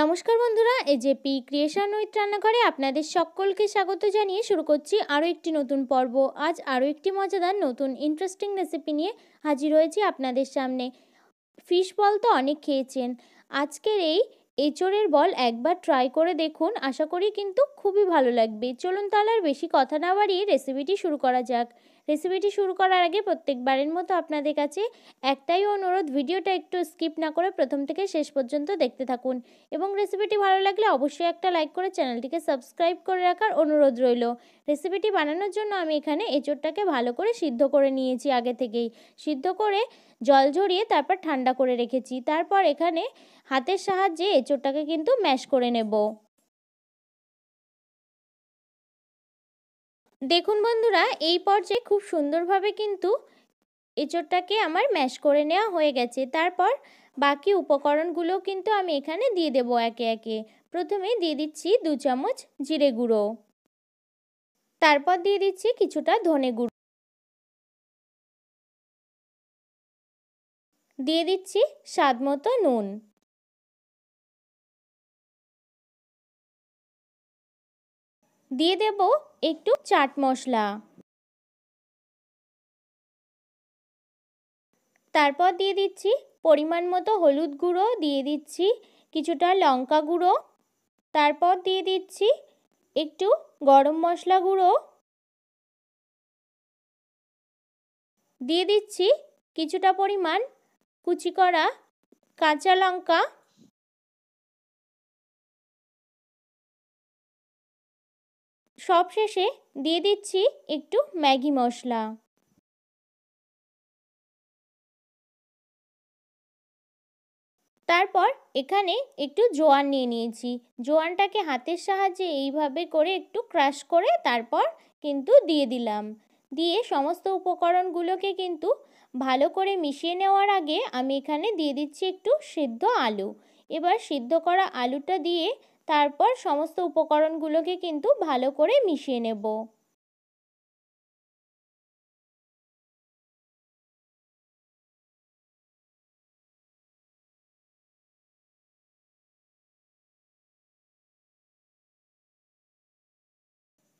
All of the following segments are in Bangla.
নমস্কার বন্ধুরা, এজেপি ক্রিয়েশন উইথ রান্নাঘরে আপনাদের সকলকে স্বাগত জানিয়ে শুরু করছি আরও একটি নতুন পর্ব। আজ আরও একটি মজাদার নতুন ইন্টারেস্টিং রেসিপি নিয়ে হাজির হয়েছি আপনাদের সামনে। ফিশ বল তো অনেক খেয়েছেন, আজকের এই এঁচোড়ের বল একবার ট্রাই করে দেখুন, আশা করি কিন্তু খুবই ভালো লাগবে। চলুন তাহলে আর বেশি কথা না বাড়িয়ে রেসিপিটি শুরু করা যাক। রেসিপিটি শুরু করার আগে প্রত্যেকবারের মতো আপনাদের কাছে একটাই অনুরোধ, ভিডিওটা একটু স্কিপ না করে প্রথম থেকে শেষ পর্যন্ত দেখতে থাকুন এবং রেসিপিটি ভালো লাগলে অবশ্যই একটা লাইক করে চ্যানেলটিকে সাবস্ক্রাইব করে রাখার অনুরোধ রইল। রেসিপিটি বানানোর জন্য আমি এখানে এঁচোড়টাকে ভালো করে সিদ্ধ করে নিয়েছি, আগে থেকেই সিদ্ধ করে জল ঝরিয়ে তারপর ঠান্ডা করে রেখেছি। তারপর এখানে হাতের সাহায্যে এঁচোড়টাকে কিন্তু ম্যাশ করে নেব। দেখুন বন্ধুরা, এই পর্যায়ে খুব সুন্দরভাবে কিন্তু এঁচোড়টাকে আমার ম্যাশ করে নেওয়া হয়ে গেছে। তারপর বাকি উপকরণগুলো কিন্তু আমি এখানে দিয়ে দেব একে একে। প্রথমে দিয়ে দিচ্ছি 2 চামচ জিরে গুঁড়ো, তারপর দিয়ে দিচ্ছি কিছুটা ধনে গুঁড়ো, দিয়ে দিচ্ছি স্বাদ মতো নুন, দিয়ে দেব একটু চাট মশলা, তারপর দিয়ে দিচ্ছি পরিমাণ মতো হলুদ গুঁড়ো, দিয়ে দিচ্ছি কিছুটা লঙ্কা গুঁড়ো, তারপর দিয়ে দিচ্ছি একটু গরম মশলা গুঁড়ো, দিয়ে দিচ্ছি কিছুটা পরিমাণ কুচি করা কাঁচা লঙ্কা, সবশেষে দিয়ে দিচ্ছি একটু ম্যাগি মশলা। তারপর এখানে একটু জোয়ান নিয়ে নিয়েছি, জোয়ানটাকে হাতের সাহায্যে এইভাবে করে একটু ক্রাশ করে তারপর কিন্তু দিয়ে দিলাম। দিয়ে সমস্ত উপকরণগুলোকে কিন্তু ভালো করে মিশিয়ে নেওয়ার আগে আমি এখানে দিয়ে দিচ্ছি একটু সিদ্ধ আলু। এবার সিদ্ধ করা আলুটা দিয়ে তারপর সমস্ত উপকরণগুলোকে কিন্তু ভালো করে মিশিয়ে নেব।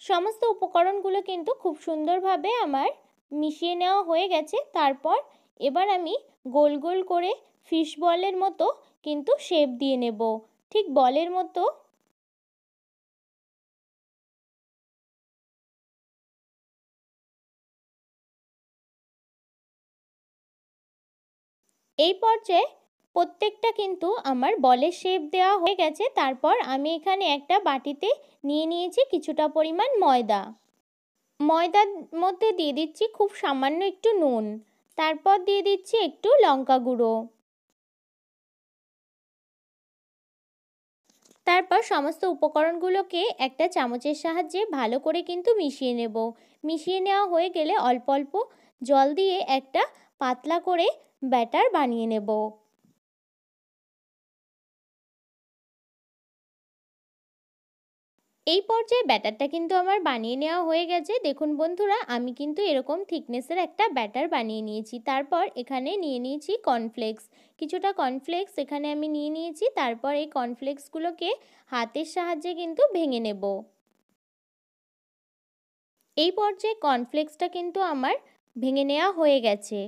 সমস্ত উপকরণগুলো কিন্তু খুব সুন্দরভাবে আমার মিশিয়ে নেওয়া হয়ে গেছে। তারপর এবার আমি গোল গোল করে ফিশ বলের মতো কিন্তু শেপ দিয়ে নেব, ঠিক বলের মতো। এই পর্যায়ে প্রত্যেকটা কিন্তু আমার বলের শেপ দেওয়া হয়ে গেছে। তারপর আমি এখানে একটা বাটিতে নিয়ে নিয়েছি কিছুটা পরিমাণ ময়দা, ময়দার মধ্যে দিয়ে দিচ্ছি খুব সামান্য একটু নুন, তারপর দিয়ে দিচ্ছি একটু লঙ্কা গুঁড়ো, তারপর সমস্ত উপকরণগুলোকে একটা চামচের সাহায্যে ভালো করে কিন্তু মিশিয়ে নেব। মিশিয়ে নেওয়া হয়ে গেলে অল্প অল্প জল দিয়ে একটা পাতলা করে ব্যাটার বানিয়ে নেব। এই পর্যায়ে ব্যাটারটা কিন্তু আমার বানিয়ে নেওয়া হয়ে গেছে। দেখুন বন্ধুরা, আমি কিন্তু এরকম থিকনেসের একটা ব্যাটার বানিয়ে নিয়েছি। তারপর এখানে নিয়ে নিয়েছি কর্নফ্লেক্স, কিছুটা কর্নফ্লেক্স এখানে আমি নিয়ে নিয়েছি। তারপর এই কর্নফ্লেক্সগুলোকে হাতের সাহায্যে কিন্তু ভেঙে নেব। এই পর্যায়ে কর্নফ্লেক্সটা কিন্তু আমার ভেঙে নেওয়া হয়ে গেছে।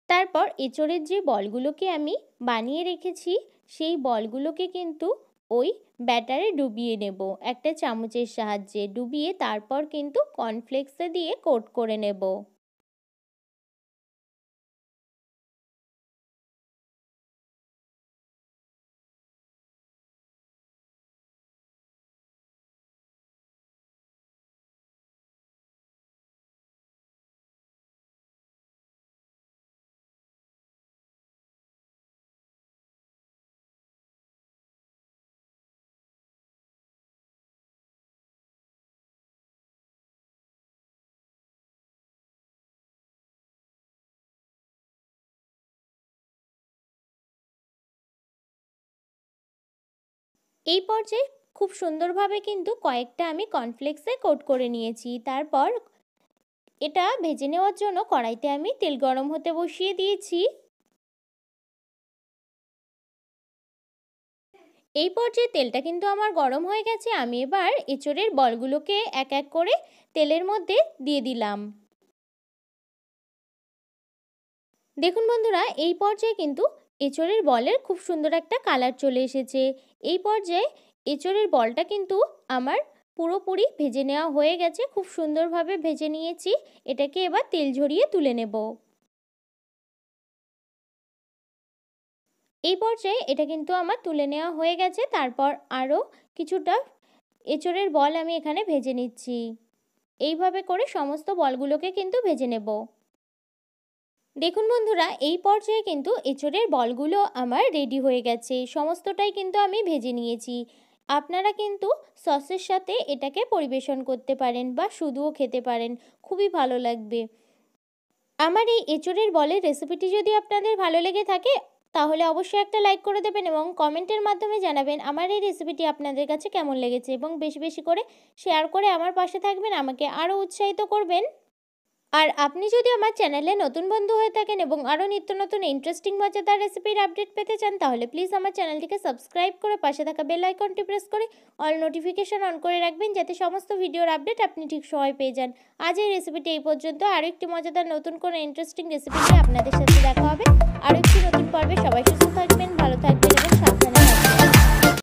তারপর এঁচোড়ের যে বলগুলোকে আমি বানিয়ে রেখেছি সেই বলগুলোকে কিন্তু ওই ব্যাটারে ডুবিয়ে নেব, একটা চামচের সাহায্যে ডুবিয়ে তারপর কিন্তু কর্নফ্লেক্সে দিয়ে কোট করে নেব। এই পর্যায়ে খুব সুন্দরভাবে কিন্তু কয়েকটা আমি কর্নফ্লেক্সে কোট করে নিয়েছি। তারপর এটা ভেজে নেওয়ার জন্য কড়াইতে আমি তেল গরম হতে বসিয়ে দিয়েছি। এই পর্যায়ে তেলটা কিন্তু আমার গরম হয়ে গেছে। আমি এবার এঁচোড়ের বলগুলোকে এক এক করে তেলের মধ্যে দিয়ে দিলাম। দেখুন বন্ধুরা, এই পর্যায়ে কিন্তু এঁচোড়ের বলের খুব সুন্দর একটা কালার চলে এসেছে। এই পর্যায়ে এঁচোড়ের বলটা কিন্তু আমার পুরোপুরি ভেজে নেওয়া হয়ে গেছে। খুব সুন্দরভাবে ভেজে নিয়েছি। এটাকে এবার তেল ঝরিয়ে তুলে নেব। এই পর্যায়ে এটা কিন্তু আমার তুলে নেওয়া হয়ে গেছে। তারপর আরও কিছুটা এঁচোড়ের বল আমি এখানে ভেজে নিচ্ছি। এইভাবে করে সমস্ত বলগুলোকে কিন্তু ভেজে নেব। দেখুন বন্ধুরা, এই পর্যায়ে কিন্তু এঁচোড়ের বলগুলো আমার রেডি হয়ে গেছে। সমস্তটাই কিন্তু আমি ভেজে নিয়েছি। আপনারা কিন্তু সসের সাথে এটাকে পরিবেশন করতে পারেন বা শুধুও খেতে পারেন, খুবই ভালো লাগবে। আমার এই এঁচোড়ের বলের রেসিপিটি যদি আপনাদের ভালো লেগে থাকে তাহলে অবশ্যই একটা লাইক করে দেবেন এবং কমেন্টের মাধ্যমে জানাবেন আমার এই রেসিপিটি আপনাদের কাছে কেমন লেগেছে, এবং বেশি বেশি করে শেয়ার করে আমার পাশে থাকবেন, আমাকে আরও উৎসাহিত করবেন। আর আপনি যদি আমার চ্যানেলে নতুন বন্ধু হয়ে থাকেন এবং আরও নিত্য নতুন ইন্টারেস্টিং মজাদার রেসিপির আপডেট পেতে চান তাহলে প্লিজ আমার চ্যানেলটিকে সাবস্ক্রাইব করে পাশে থাকা বেল আইকনটি প্রেস করে অল নোটিফিকেশন অন করে রাখবেন, যাতে সমস্ত ভিডিওর আপডেট আপনি ঠিক সময় পেয়ে যান। আজ এই রেসিপিটি এই পর্যন্ত। আরও একটি মজাদার নতুন কোনো ইন্টারেস্টিং রেসিপি নিয়ে আপনাদের সাথে দেখা হবে আরও একটি নতুন পর্বে। সবাই সুস্থ থাকবেন, ভালো থাকবেন এবং সাবধানে